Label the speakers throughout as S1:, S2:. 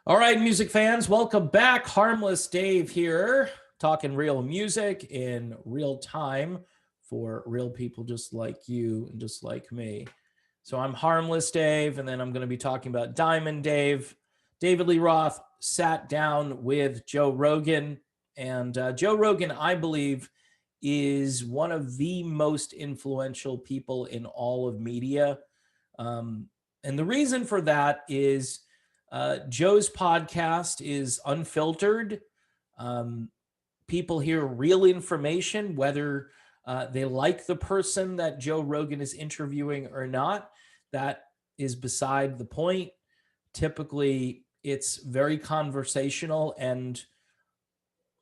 S1: All right, music fans, welcome back. Harmless Dave here, talking real music in real time for real people just like you and just like me. So I'm Harmless Dave, and then I'm going to be talking about Diamond Dave. David Lee Roth sat down with Joe Rogan, and Joe Rogan, I believe, is one of the most influential people in all of media. Um, and the reason for that is Joe's podcast is unfiltered. Um, People hear real information, whether they like the person that Joe Rogan is interviewing or not. That is beside the point. Typically, it's very conversational, and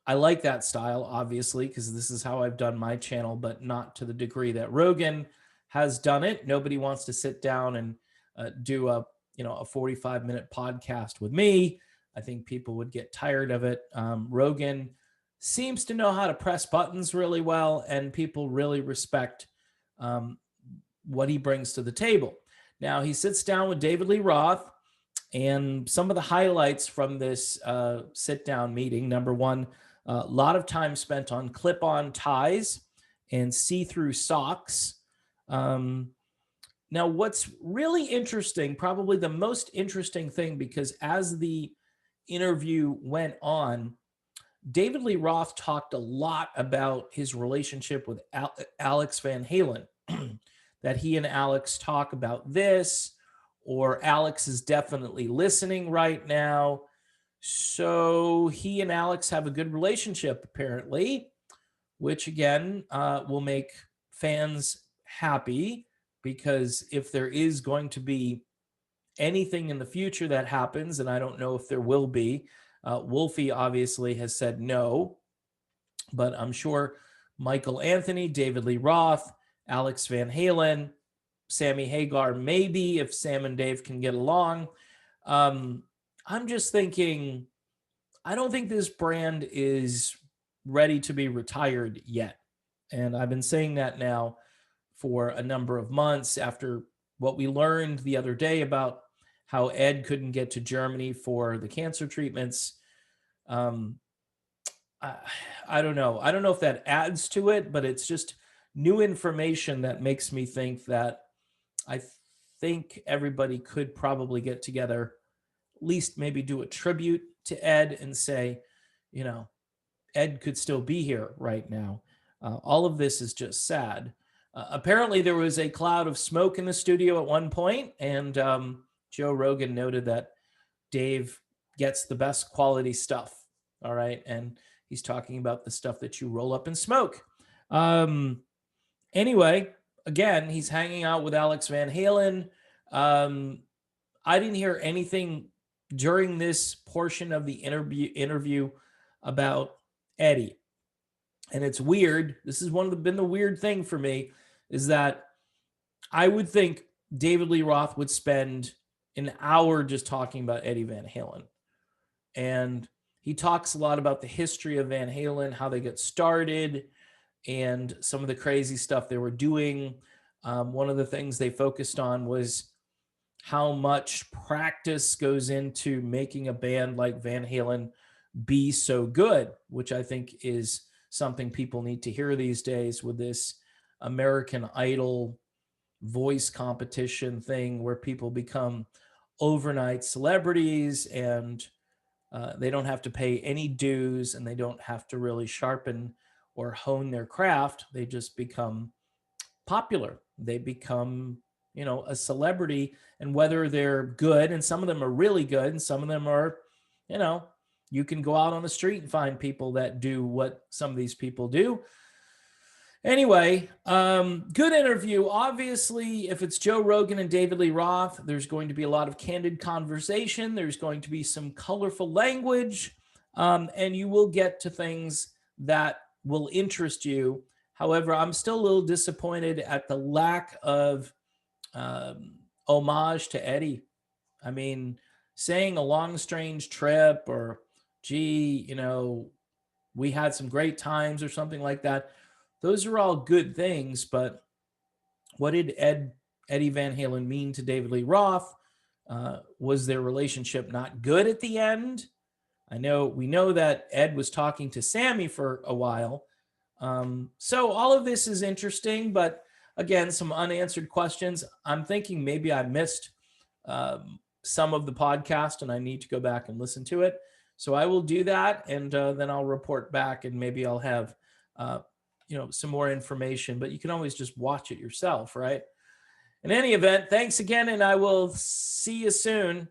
S1: I like that style, obviously, because this is how I've done my channel, but not to the degree that Rogan has done it. Nobody wants to sit down and do a 45-minute podcast with me. I think people would get tired of it. Rogan seems to know how to press buttons really well, and people really respect um, what he brings to the table. Now, he sits down with David Lee Roth, and some of the highlights from this sit down meeting: number one, a lot of time spent on clip on ties and see through socks. Um, Now, what's really interesting, probably the most interesting thing, because as the interview went on, David Lee Roth talked a lot about his relationship with Alex Van Halen, that he and Alex talk about this, or Alex is definitely listening right now. So he and Alex have a good relationship, apparently, which again will make fans happy, because if there is going to be anything in the future that happens, and I don't know if there will be, Wolfie obviously has said no, but I'm sure Michael Anthony, David Lee Roth, Alex Van Halen, Sammy Hagar, maybe if Sam and Dave can get along. I'm just thinking, I don't think this brand is ready to be retired yet. And I've been saying that now for a number of months after what we learned the other day about how Ed couldn't get to Germany for the cancer treatments. Um, I, I don't know. I don't know if that adds to it, but it's just new information that makes me think that I think everybody could probably get together, at least maybe do a tribute to Ed and say, you know, Ed could still be here right now. All of this is just sad. Apparently, there was a cloud of smoke in the studio at one point, and Joe Rogan noted that Dave gets the best quality stuff. All right. And he's talking about the stuff that you roll up and smoke. Um, anyway, again, he's hanging out with Alex Van Halen. Um, I didn't hear anything during this portion of the interview about Eddie. And it's weird. This is been the weird thing for me, is that I would think David Lee Roth would spend an hour just talking about Eddie Van Halen. And he talks a lot about the history of Van Halen, how they got started, and some of the crazy stuff they were doing. One of the things they focused on was how much practice goes into making a band like Van Halen be so good, which I think is something people need to hear these days with this American Idol voice competition thing where people become overnight celebrities, and they don't have to pay any dues, and they don't have to really sharpen or hone their craft. They just become popular. They become, a celebrity. And whether they're good, and some of them are really good, and some of them are, you know, you can go out on the street and find people that do what some of these people do. Anyway, good interview. Obviously, if it's Joe Rogan and David Lee Roth, there's going to be a lot of candid conversation. There's going to be some colorful language, and you will get to things that will interest you. However, I'm still a little disappointed at the lack of homage to Eddie. I mean, saying a long, strange trip, or, gee, we had some great times, or something like that. Those are all good things, but what did Eddie Van Halen mean to David Lee Roth? Was their relationship not good at the end? We know that Ed was talking to Sammy for a while. So all of this is interesting, but again, some unanswered questions. I'm thinking maybe I missed some of the podcast and I need to go back and listen to it. So I will do that, and then I'll report back, and maybe I'll have some more information, but you can always just watch it yourself, right? In any event, thanks again, and I will see you soon.